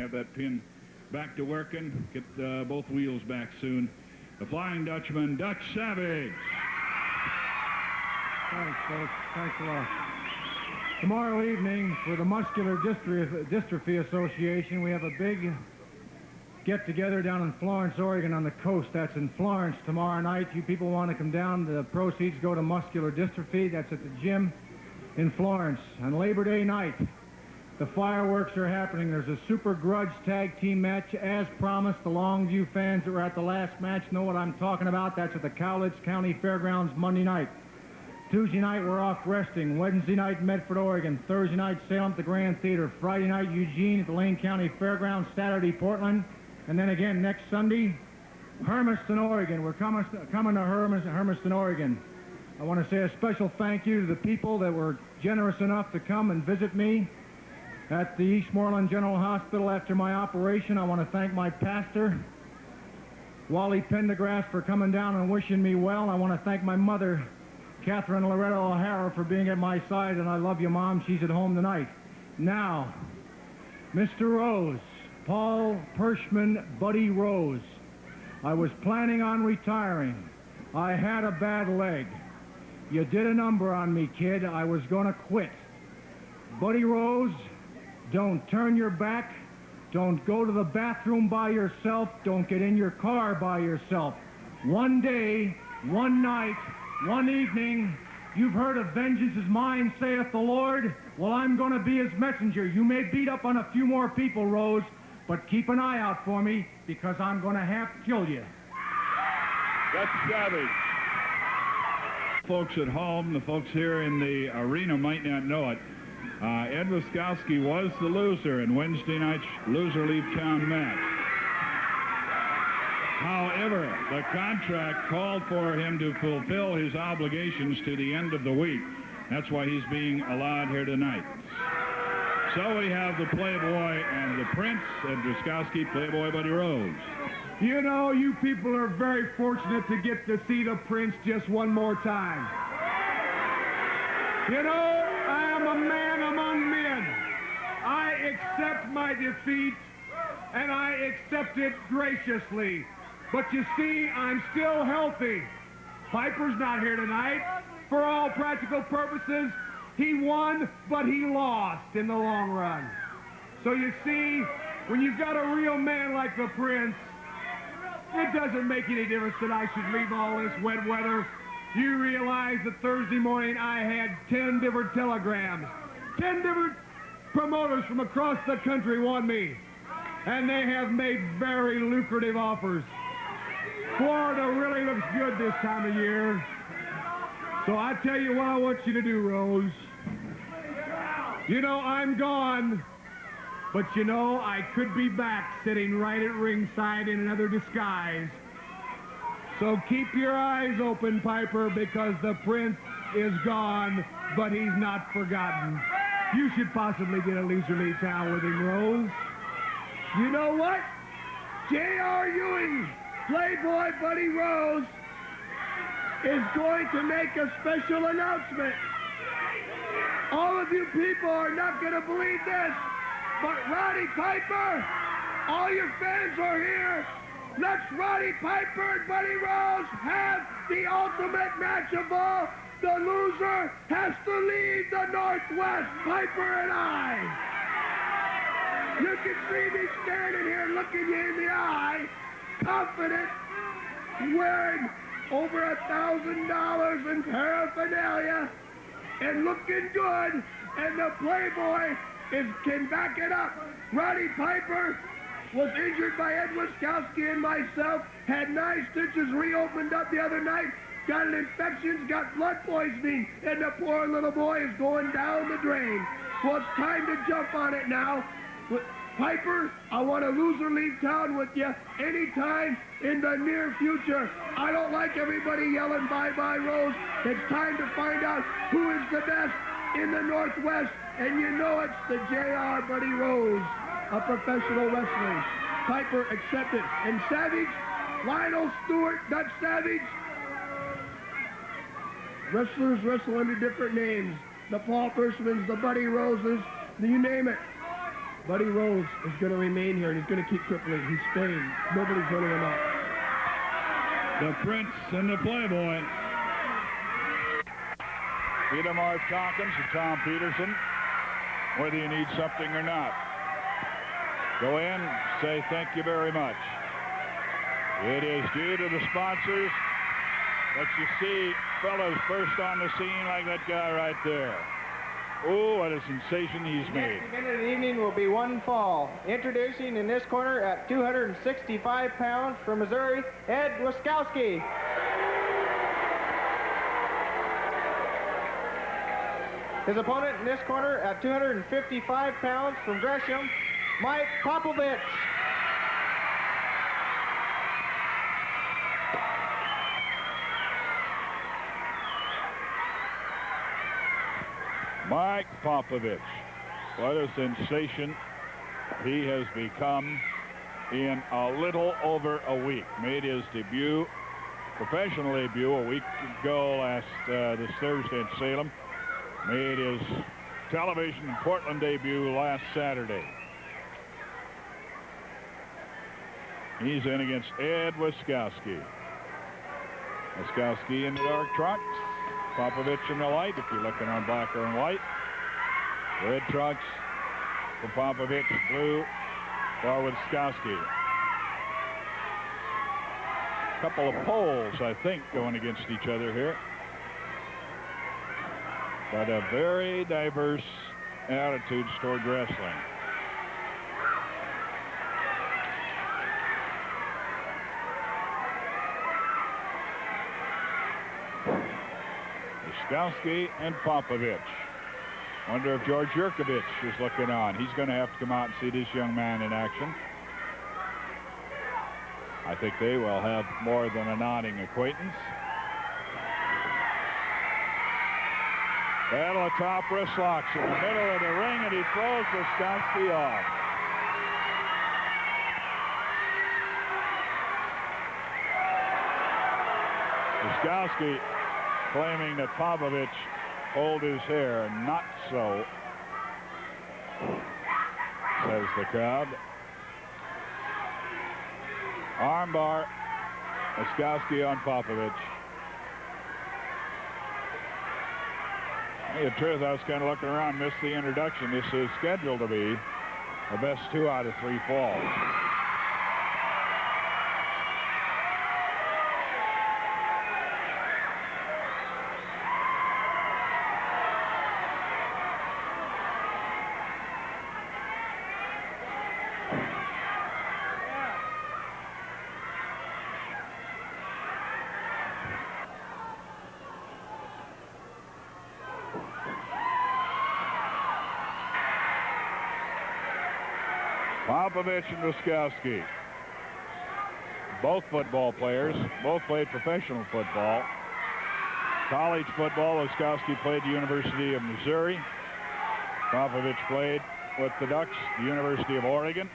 have that pin back to working. Get both wheels back soon. The Flying Dutchman, Dutch Savage. Thanks, folks. Thanks a lot. Tomorrow evening, for the Muscular Dystrophy Association, we have a big get-together down in Florence, Oregon on the coast. That's in Florence tomorrow night. You people want to come down, the proceeds go to Muscular Dystrophy. That's at the gym in Florence. On Labor Day night, the fireworks are happening. There's a Super Grudge tag team match as promised. The Longview fans that were at the last match know what I'm talking about. That's at the Cowlitz County Fairgrounds Monday night. Tuesday night, we're off resting. Wednesday night, Medford, Oregon. Thursday night, Salem at the Grand Theater. Friday night, Eugene at the Lane County Fairgrounds. Saturday, Portland. And then again, next Sunday, Hermiston, Oregon. We're coming to Hermiston, Oregon. I want to say a special thank you to the people that were generous enough to come and visit me at the Eastmoreland General Hospital after my operation. I want to thank my pastor, Wally Pendergrass, for coming down and wishing me well. I want to thank my mother, Catherine Loretta O'Hara, for being at my side, and I love you, Mom. She's at home tonight. Now, Mr. Rose, Paul Pershman Buddy Rose. I was planning on retiring. I had a bad leg. You did a number on me, kid. I was going to quit. Buddy Rose, don't turn your back. Don't go to the bathroom by yourself. Don't get in your car by yourself. One day, one night, one evening, you've heard of vengeance is mine, saith the Lord. Well, I'm going to be his messenger. You may beat up on a few more people, Rose, but keep an eye out for me, because I'm going to have to kill you. That's savage. Folks at home, the folks here in the arena might not know it. Ed Wiskowski was the loser in Wednesday night's Loser Leave Town match. However, the contract called for him to fulfill his obligations to the end of the week. That's why he's being allowed here tonight. So we have the Playboy and the Prince, Ed Wiskowski, Playboy Buddy Rose. You know, you people are very fortunate to get to see the Prince just one more time. You know, I am a man among men. I accept my defeat, and I accept it graciously. But you see, I'm still healthy. Piper's not here tonight. For all practical purposes, he won, but he lost in the long run. So you see, when you've got a real man like the Prince, it doesn't make any difference that I should leave all this wet weather. You realize that Thursday morning I had 10 different telegrams. 10 different promoters from across the country want me. And they have made very lucrative offers. Florida really looks good this time of year. So I tell you what I want you to do, Rose. You know, I'm gone. But you know, I could be back sitting right at ringside in another disguise. So keep your eyes open, Piper, because the Prince is gone, but he's not forgotten. You should possibly get a loser leave town with him, Rose. You know what? J.R. Ewing, Playboy Buddy Rose, is going to make a special announcement. All of you people are not going to believe this, but Roddy Piper, all your fans are here. Let's Roddy Piper and Buddy Rose have the ultimate match of all. The loser has to leave the Northwest, Piper and I. You can see me standing here looking you in the eye, confident, wearing over $1,000 in paraphernalia, and looking good, and the Playboy can back it up. Roddy Piper was injured by Ed Wiskowski and myself, had 9 stitches reopened up the other night, got an infection, got blood poisoning, and the poor little boy is going down the drain. Well, it's time to jump on it now. Piper, I want to loser leave town with you anytime in the near future. I don't like everybody yelling bye-bye, Rose. It's time to find out who is the best in the Northwest, and you know it's the J.R. Buddy Rose of professional wrestling. Piper accepted. And Savage, Lionel Stewart, Dutch Savage, wrestlers wrestle under different names. The Paul Pershmans, the Buddy Roses, you name it. Buddy Rose is going to remain here, and he's going to keep crippling. He's staying. Nobody's running him out. The Prince and the Playboy. Peter Marv Tompkins and Tom Peterson, whether you need something or not. Go in, say thank you very much. It is due to the sponsors that you see fellas burst on the scene like that guy right there. Oh, what a sensation he's made. Next event of the evening will be one fall. Introducing in this corner at 265 pounds from Missouri, Ed Wiskowski. His opponent in this corner at 255 pounds from Gresham, Mike Popovitch. Mike Popovitch, what a sensation he has become in a little over a week. Made his debut, professional debut, a week ago this Thursday in Salem. Made his television Portland debut last Saturday. He's in against Ed Wiskowski. Wiskowski in the dark trunks. Popovitch in the light, if you're looking on black or in white. Red trunks for Popovitch, blue for Wiskowski. Couple of poles, I think, going against each other here. But a very diverse attitudes toward wrestling. Wiskowski and Popovitch. Wonder if George Yurkovich is looking on. He's going to have to come out and see this young man in action. I think they will have more than a nodding acquaintance. Battle of top wrist locks in the middle of the ring, and he throws Wiskowski off. Wiskowski claiming that Popovitch pulled his hair. Not so, says the crowd. Armbar, Wiskowski on Popovitch. Hey, the truth, I was kind of looking around, missed the introduction. This is scheduled to be the best 2 out of 3 falls. Popovitch and Wiskowski, both football players, both played professional football. College football, Wiskowski played the University of Missouri. Popovitch played with the Ducks, the University of Oregon.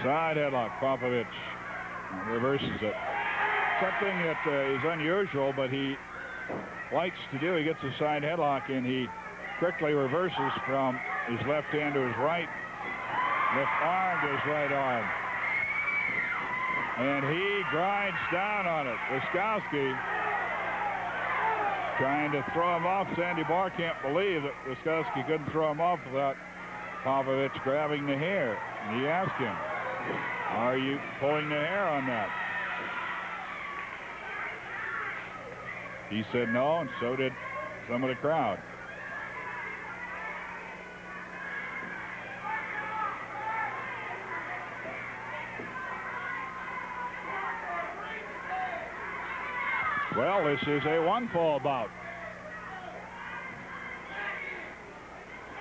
Side headlock, Popovitch reverses it. Something that is unusual, but he likes to do. He gets a side headlock and he quickly reverses from his left hand to his right, left arm to his right arm. And he grinds down on it. Wiskowski trying to throw him off. Sandy Barr can't believe that Wiskowski couldn't throw him off without Popovitch grabbing the hair. And he asked him, are you pulling the hair on that? He said no, and so did some of the crowd. Well, this is a one-fall bout.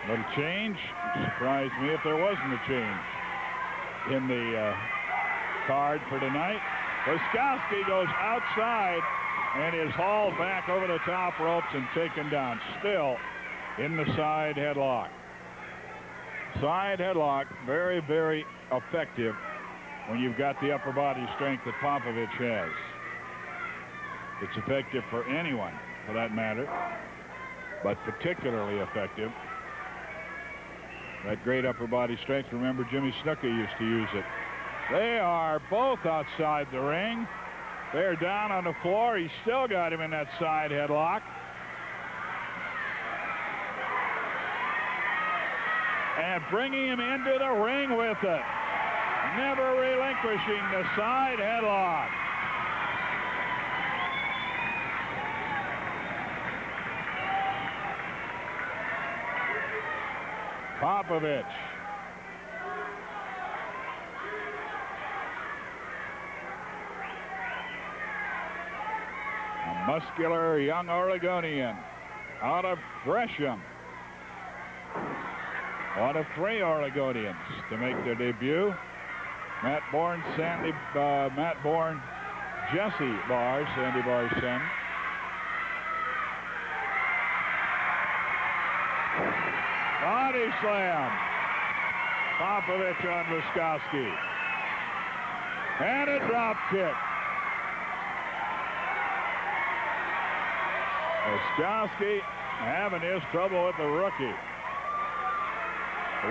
Little change. Surprised me if there wasn't a change in the card for tonight. Wiskowski goes outside and is hauled back over the top ropes and taken down, still in the side headlock. Side headlock, very, very effective when you've got the upper body strength that Popovitch has. It's effective for anyone. for that matter, but particularly effective. That great upper body strength. Remember, Jimmy Snuka used to use it. They are both outside the ring. They're down on the floor. He's still got him in that side headlock. And bringing him into the ring with it. Never relinquishing the side headlock. Popovitch. A muscular young Oregonian out of Gresham. One of 3 Oregonians to make their debut. Matt Bourne, Jesse Barr, Sandy Barr's son. Body slam. Popovitch on Wiskowski. And a drop kick. Wiskowski having his trouble with the rookie.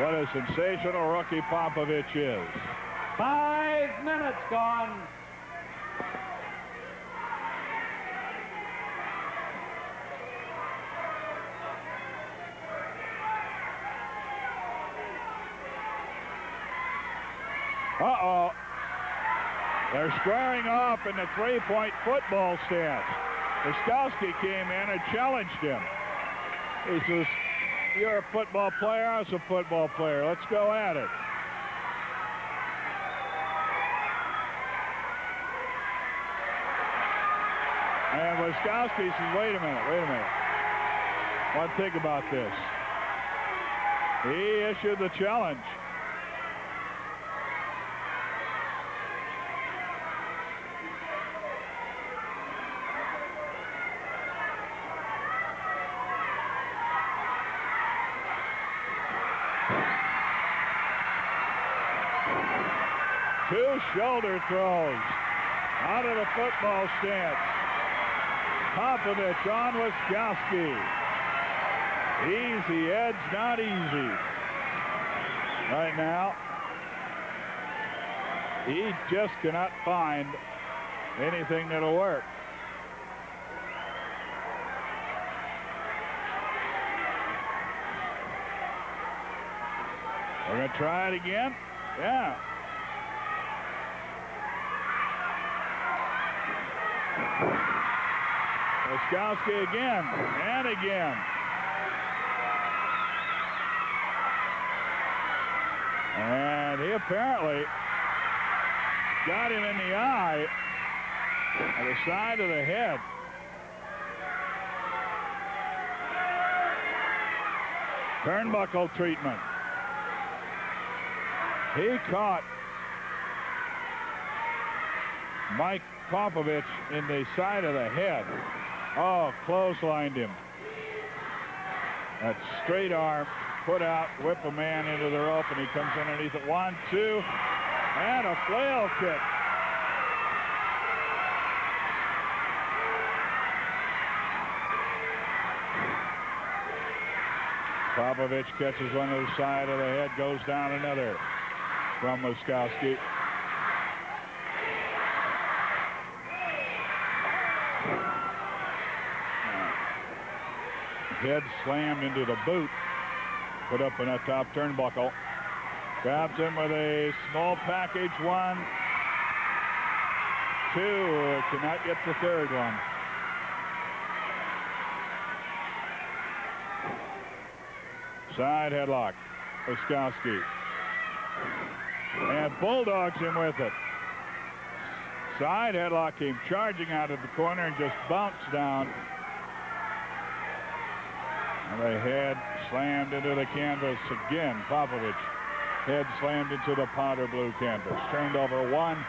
What a sensational rookie Popovitch is. 5 minutes gone. Uh-oh. They're squaring off in the 3-point football stance. Wiskowski came in and challenged him. He says, "You're a football player, I was a football player. Let's go at it." And Wiskowski says, wait a minute. One thing about this. He issued the challenge. Two shoulder throws out of the football stance. Popovitch on Wiskowski. Easy, edge, not easy. Right now, he just cannot find anything that'll work. We're going to try it again. Yeah. Wiskowski again and again. And he apparently got him in the eye on the side of the head. Turnbuckle treatment. He caught Mike Popovitch in the side of the head. Oh, clotheslined him. That straight arm, put out, whip a man into the rope, and he comes underneath it. 1, 2, and a flail kick. Popovitch catches one to the side of the head, goes down another from Wiskowski. Head slammed into the boot, put up in that top turnbuckle. Grabs him with a small package. 1, 2, cannot get the third one. Side headlock, Wiskowski. And bulldogs him with it. Side headlock came charging out of the corner and just bounced down. And the head slammed into the canvas again. Popovitch. Head slammed into the powder blue canvas. Turned over. 1,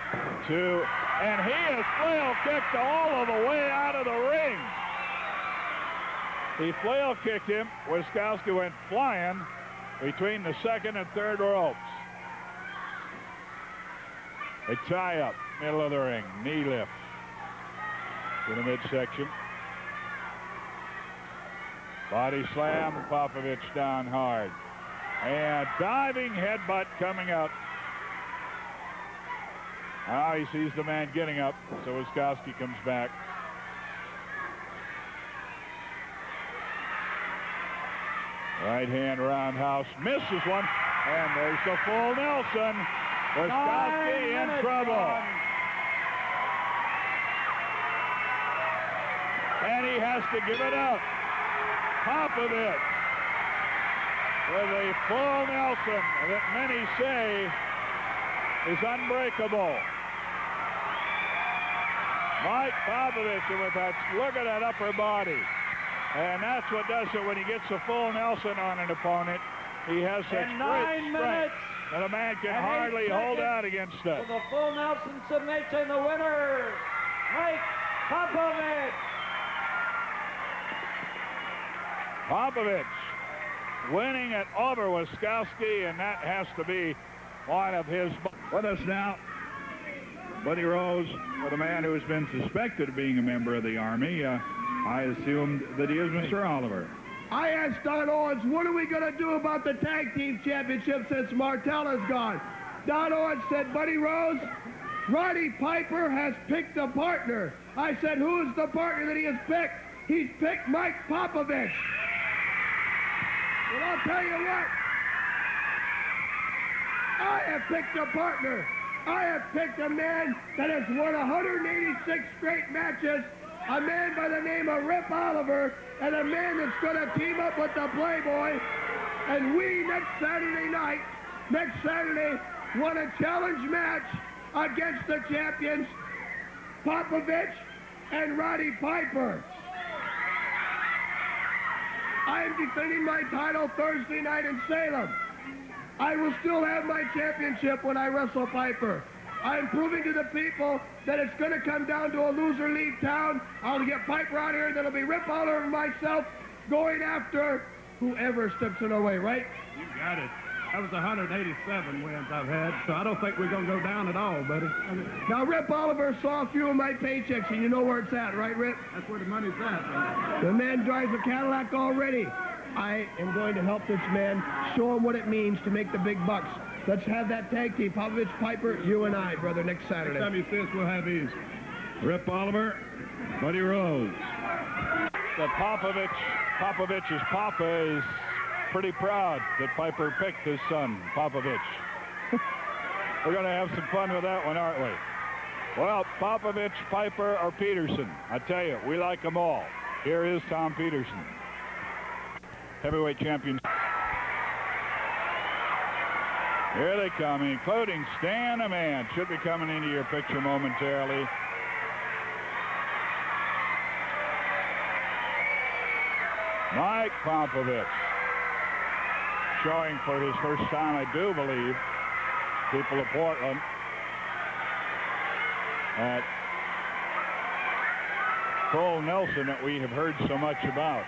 2, and he is flail kicked all of the way out of the ring. He flail kicked him. Wiskowski went flying between the second and third ropes. A tie up, middle of the ring, knee lift to the midsection. Body slam, Popovich down hard. And diving headbutt coming up. Now he sees the man getting up, so Wiskowski comes back. Right hand roundhouse, misses one, and there's the full Nelson. Wiskowski in trouble. And he has to give it up. Popovich with a full Nelson that many say is unbreakable. Mike Popovich with that, look at that upper body. And that's what does it when he gets a full Nelson on an opponent. He has such great strength that a man can hardly hold out against it. With a full Nelson submission, the winner, Mike Popovich. Popovich winning it over Waskowski, and that has to be one of his. With us now, Buddy Rose, with a man who has been suspected of being a member of the Army. I assumed that he is Mr. Oliver. I asked Don Owens, what are we going to do about the tag team championship since Martel is gone? Don Owens said, Buddy Rose, Roddy Piper has picked a partner. I said, who is the partner that he has picked? He's picked Mike Popovich. Well, I'll tell you what. I have picked a partner. I have picked a man that has won 186 straight matches, a man by the name of Rip Oliver, and a man that's going to team up with the Playboy. And we, next Saturday, want a challenge match against the champions, Popovich and Roddy Piper. I am defending my title Thursday night in Salem. I will still have my championship when I wrestle Piper. I am proving to the people that it's going to come down to a loser leave town. I'll get Piper out here, and then it'll be Rip Oliver and myself going after whoever steps in our way, right? You got it. That was 187 wins I've had, so I don't think we're going to go down at all, buddy. Now, Rip Oliver saw a few of my paychecks, and you know where it's at, right, Rip? That's where the money's at. The man drives a Cadillac already. I am going to help this man, show him what it means to make the big bucks. Let's have that tag team, Popovich, Piper, you and I, brother, next Saturday. Next time you see us, we'll have these. Rip Oliver, Buddy Rose. The Popovich's papa is pretty proud that Piper picked his son, Popovich. We're going to have some fun with that one, aren't we? Well, Popovich, Piper, or Peterson. I tell you, we like them all. Here is Tom Peterson, heavyweight champion. Here they come, including Stan a Man. Should be coming into your picture momentarily. Mike Popovich, showing for his first time, I do believe, people of Portland, at full Nelson that we have heard so much about.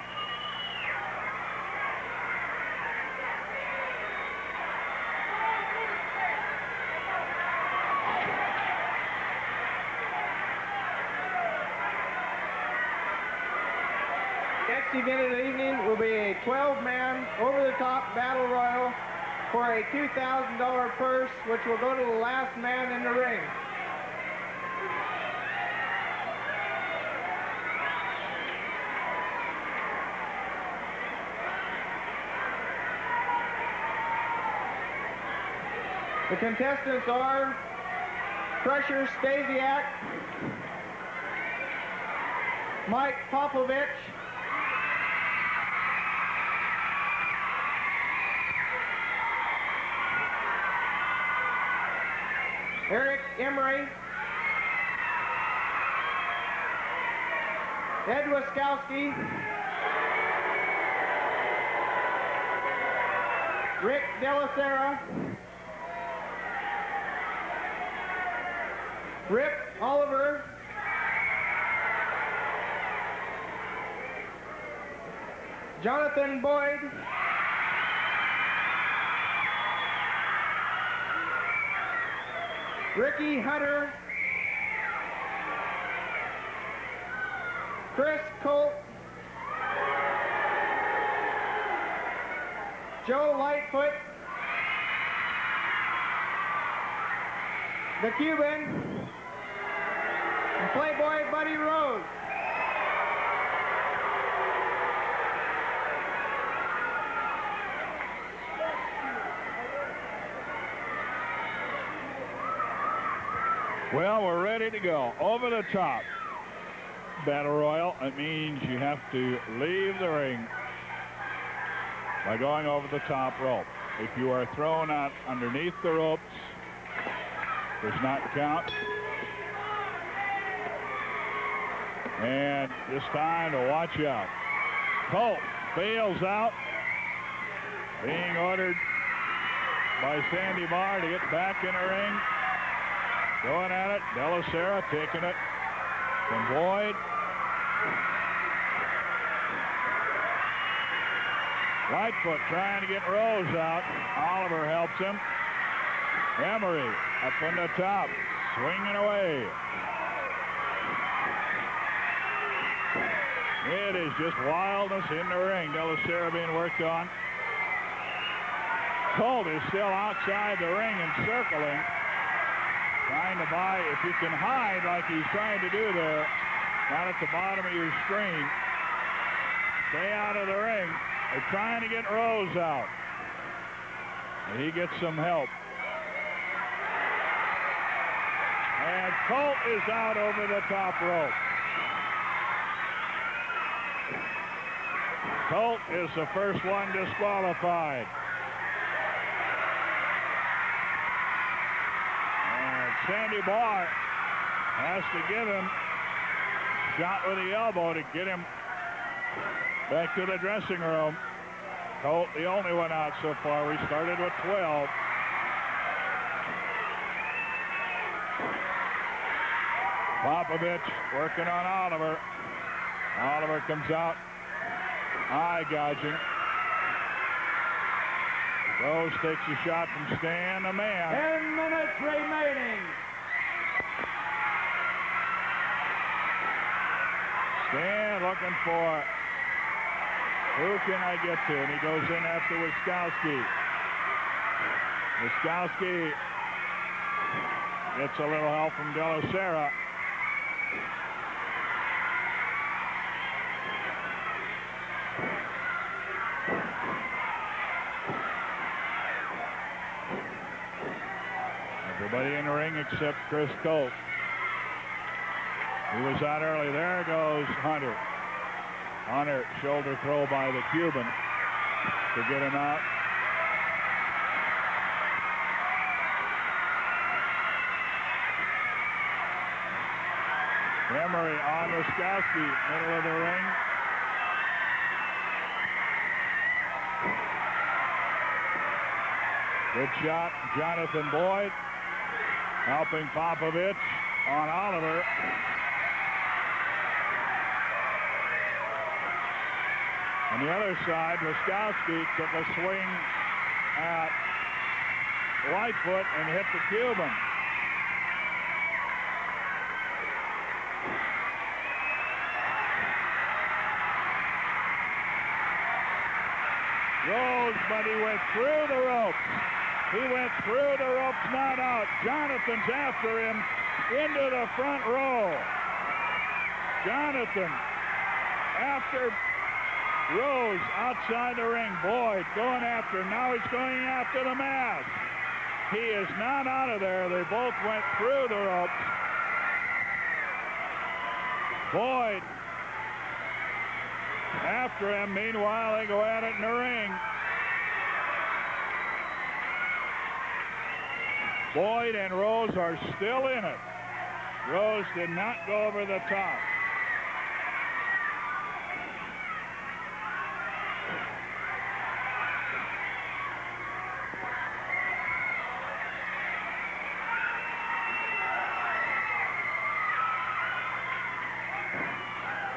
Next event of the evening will be a 12-man over-the-top battle royal for a $2,000 purse, which will go to the last man in the ring. The contestants are Crusher Stasiak, Mike Popovich, Eric Emery, Ed Waskowski, Rick Delasera, Rip Oliver, Jonathan Boyd, Ricky Hunter, Chris Colt, Joe Lightfoot, the Cuban, and Playboy Buddy Rose. Well, we're ready to go. Over the top. Battle Royal, it means you have to leave the ring by going over the top rope. If you are thrown out underneath the ropes, does not count. And this time to watch out. Colt bails out, being ordered by Sandy Barr to get back in the ring. Going at it, De La Sera taking it from Boyd. Lightfoot trying to get Rose out. Oliver helps him. Emery up on the top, swinging away. It is just wildness in the ring. De La Sera being worked on. Colt is still outside the ring and circling. Trying to buy, if you can hide like he's trying to do there, down at the bottom of your screen, stay out of the ring. They're trying to get Rose out. And he gets some help. And Colt is out over the top rope. Colt is the first one disqualified. Sandy Barr has to give him a shot with the elbow to get him back to the dressing room. Colt, the only one out so far. We started with 12. Popovitch working on Oliver. Oliver comes out eye gouging. Rose takes a shot from Stan, the man. 10 minutes remaining. Stan looking for who can I get to, and he goes in after Wiskowski. Wiskowski gets a little help from De La Sera. Everybody in the ring except Chris Colt. He was out early. There goes Hunter. Hunter, shoulder throw by the Cuban to get him out. Emery on Wiskowski, middle of the ring. Good shot, Jonathan Boyd helping Popovitch on Oliver. On the other side, Wiskowski took a swing at Lightfoot and hit the Cuban. Rose, but he went through the ropes. He went through the ropes, not out. Jonathan's after him into the front row. Jonathan after Rose outside the ring. Boyd going after him. Now he's going after the mask. He is not out of there. They both went through the ropes. Boyd after him. Meanwhile, they go at it in the ring. Boyd and Rose are still in it. Rose did not go over the top.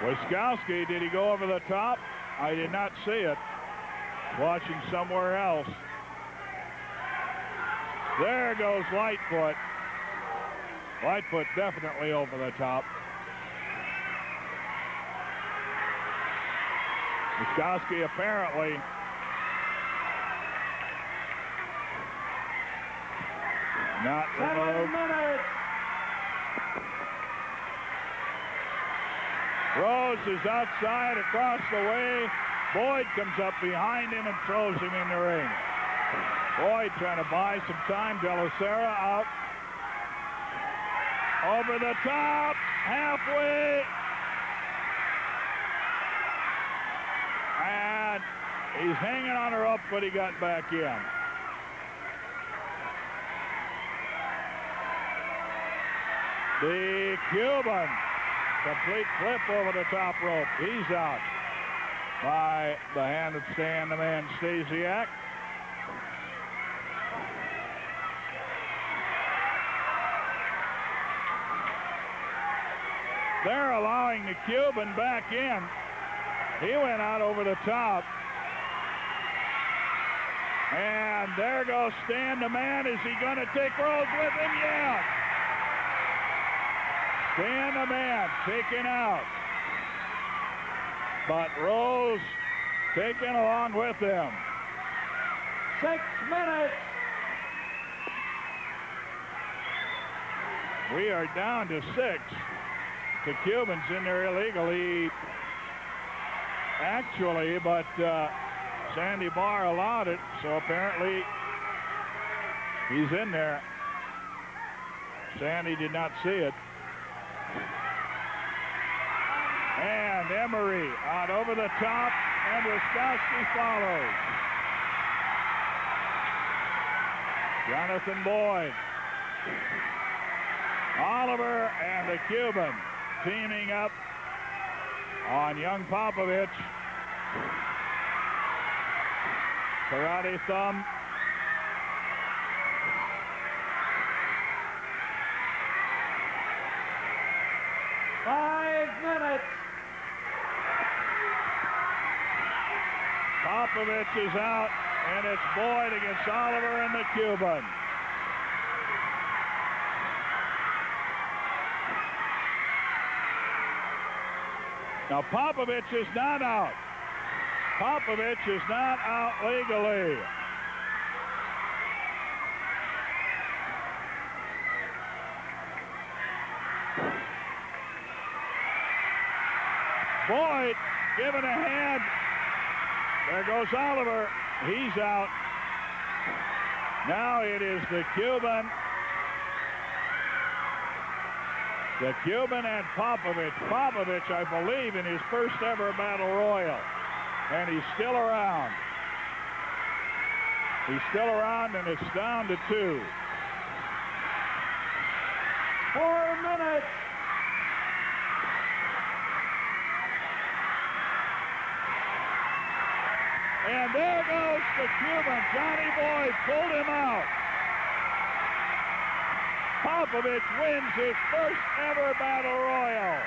Wiskowski, did he go over the top? I did not see it. Watching somewhere else. There goes Lightfoot. Lightfoot definitely over the top. Wiskowski apparently Not 7 removed. minutes. Rose is outside across the way. Boyd comes up behind him and throws him in the ring. Boyd trying to buy some time. De La Sera out. Over the top. Halfway. And he's hanging on her up, but he got back in. The Cuban. Complete flip over the top rope. He's out by the hand of Stan the Man Stasiak. They're allowing the Cuban back in. He went out over the top. And there goes Stan the Man. Is he going to take Rose with him? Yeah. Stan the Man taken out. But Rose taken along with him. 6 minutes. We are down to 6. The Cubans in there illegally. Actually, but Sandy Barr allowed it, so apparently he's in there. Sandy did not see it. And Emery out over the top, and Wiskowski follows. Jonathan Boyd. Oliver and the Cuban teaming up on young Popovich. Karate thumb. Five minutes. Popovich is out, and it's Boyd against Oliver and the Cuban. Now, Popovich is not out. Popovich is not out legally. Boyd given a hand. There goes Oliver. He's out. Now it is the Cuban. The Cuban and Popovich. Popovich, I believe, in his first ever battle royal. And he's still around. He's still around, and it's down to 2. 4 minutes. And there goes the Cuban. Johnny Boyd pulled him out. Popovich wins his first ever battle royal.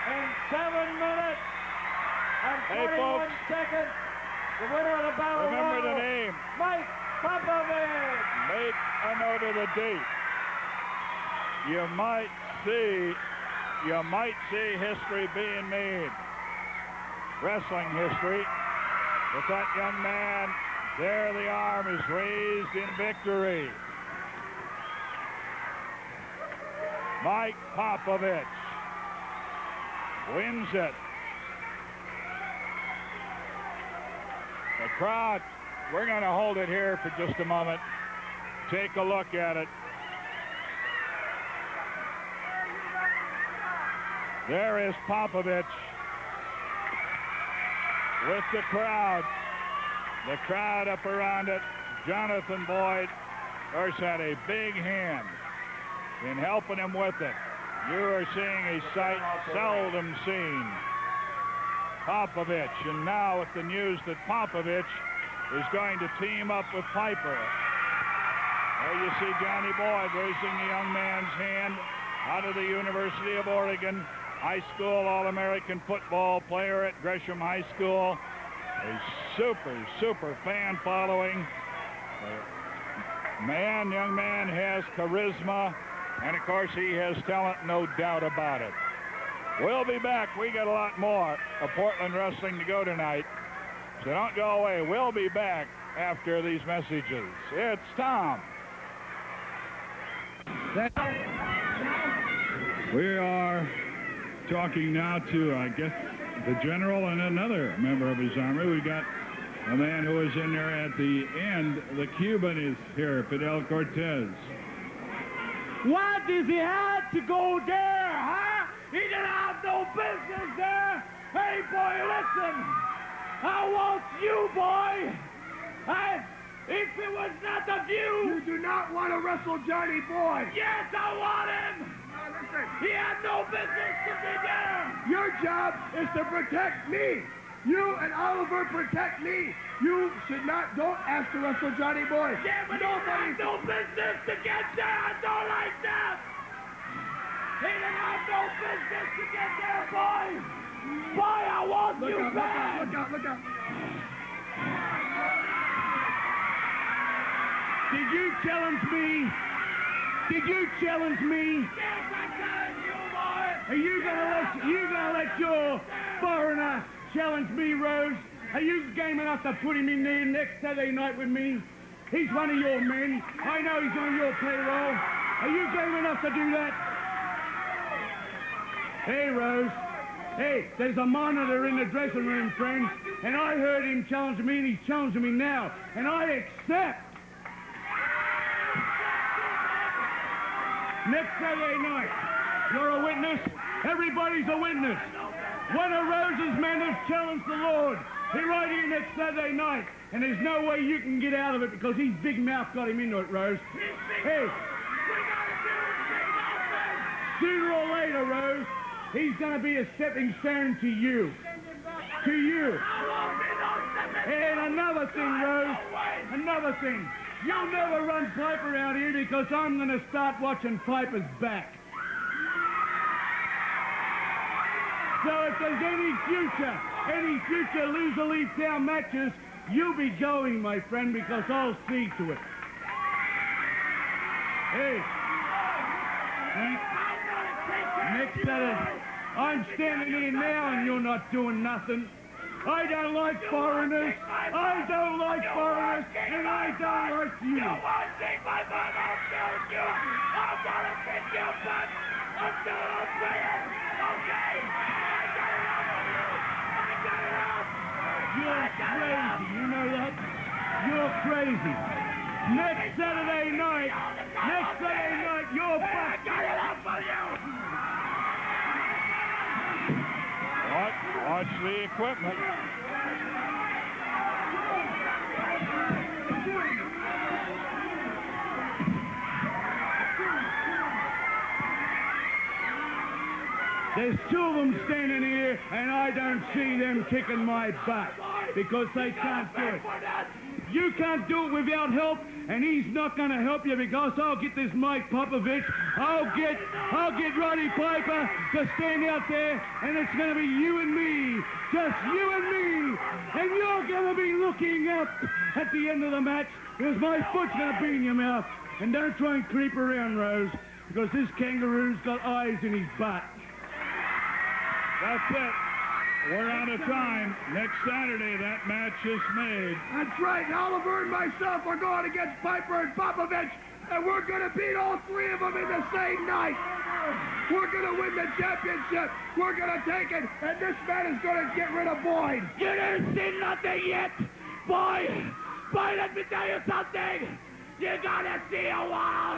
In 7 minutes and 21 seconds, the winner of the battle Remember royal, the name. Mike Popovich. Make a note of the date. You might see history being made. Wrestling history. With that young man, there the arm is raised in victory. Mike Popovich wins it. The crowd, we're going to hold it here for just a moment. Take a look at it. There is Popovich with the crowd up around it. Jonathan Boyd, of course, had a big hand in helping him with it. You are seeing a sight seldom seen. Popovich, and now with the news that Popovich is going to team up with Piper. There you see Johnny Boyd raising the young man's hand out of the University of Oregon. High school All-American football player at Gresham High School. A super fan following. Young man has charisma, and of course he has talent, no doubt about it. We'll be back. We got a lot more of Portland wrestling to go tonight. So don't go away. We'll be back after these messages. It's Tom. We are talking now to, I guess, the general and another member of his army. We got a man who was in there at the end. The Cuban is here, Fidel Cortez. Why does he have to go there, huh? He didn't have no business there. Hey, boy, listen. I want you, boy. If it was not of you. You do not want to wrestle Johnny Boy. Yes, I want him. Listen. He had no business to be there. Your job is to protect me. You and Oliver protect me. You should not, don't ask to wrestle Johnny Boy. Yeah, but nobody had no business to get there. I don't like that. He didn't have no business to get there, boy. Boy, I want you back. Look out, look out. Did you challenge me? Did you challenge me? Yes, I challenge you, boy. Are you gonna let your foreigner challenge me, Rose? Are you game enough to put him in there next Saturday night with me? He's one of your men. I know he's on your payroll. Are you game enough to do that? Hey, Rose. Hey, there's a monitor in the dressing room, friends, and I heard him challenge me, and he's challenging me now, and I accept. Next Saturday night, you're a witness. Everybody's a witness. One of Rose's men has challenged the Lord. He's right here next Saturday night, and there's no way you can get out of it because his big mouth got him into it, Rose. Hey, sooner or later, Rose, he's going to be a stepping stone to you. To you. And another thing, Rose, another thing. You'll never run Piper out here because I'm going to start watching Piper's back. So if there's any future loser-leave town matches, you'll be going, my friend, because I'll see to it. Hey. Next Saturday, I'm standing here now and you're not doing nothing. I don't like foreigners. I don't like foreigners, and I don't like you. You won't see my butt. I'll kill you. I'm gonna kick your butt until I'm dead. Okay? I got enough of you. I got enough. You're crazy. You know that? You're crazy. Next Saturday night, you're back. I got enough of you. Watch the equipment. There's two of them standing here, and I don't see them kicking my butt because they can't do it. You can't do it without help, and he's not going to help you because I'll get this Mike Popovitch. I'll get Roddy Piper to stand out there, and it's going to be you and me, just you and me, and you're going to be looking up at the end of the match because my foot's going to be in your mouth. And don't try and creep around, Rose, because this kangaroo's got eyes in his butt. That's it. We're out of time. Next Saturday, that match is made. That's right. Oliver and myself are going against Piper and Popovitch, and we're going to beat all three of them in the same night. We're going to win the championship. We're going to take it, and this man is going to get rid of Boyd. You didn't see nothing yet, boy. Boy, let me tell you something. You got to see a while.